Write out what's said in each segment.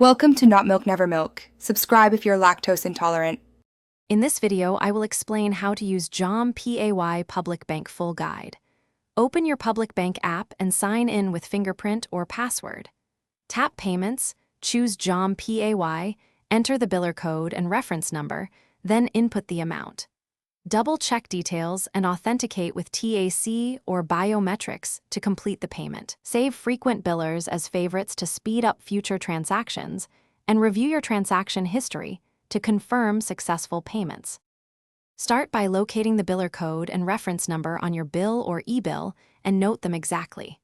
Welcome to Not Milk Never Milk. Subscribe if you're lactose intolerant. In this video, I will explain how to use Jompay Public Bank Full Guide. Open your Public Bank app and sign in with fingerprint or password. Tap Payments, choose Jompay, enter the biller code and reference number, then input the amount. Double-check details and authenticate with TAC or biometrics to complete the payment. Save frequent billers as favorites to speed up future transactions, and review your transaction history to confirm successful payments. Start by locating the biller code and reference number on your bill or e-bill and note them exactly.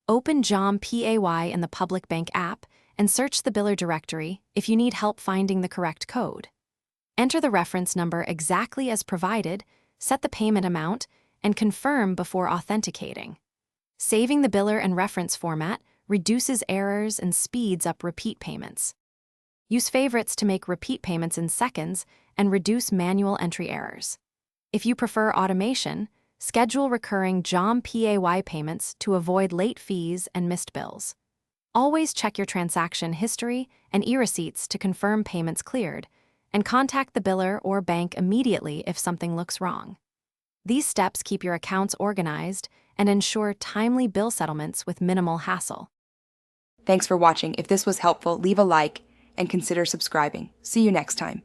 Open Jompay in the Public Bank app and search the biller directory if you need help finding the correct code. Enter the reference number exactly as provided, set the payment amount, and confirm before authenticating. Saving the biller and reference format reduces errors and speeds up repeat payments. Use favorites to make repeat payments in seconds and reduce manual entry errors. If you prefer automation, schedule recurring Jompay payments to avoid late fees and missed bills. Always check your transaction history and e-receipts to confirm payments cleared, and contact the biller or bank immediately if something looks wrong. These steps keep your accounts organized and ensure timely bill settlements with minimal hassle. Thanks for watching. If this was helpful, leave a like and consider subscribing. See you next time.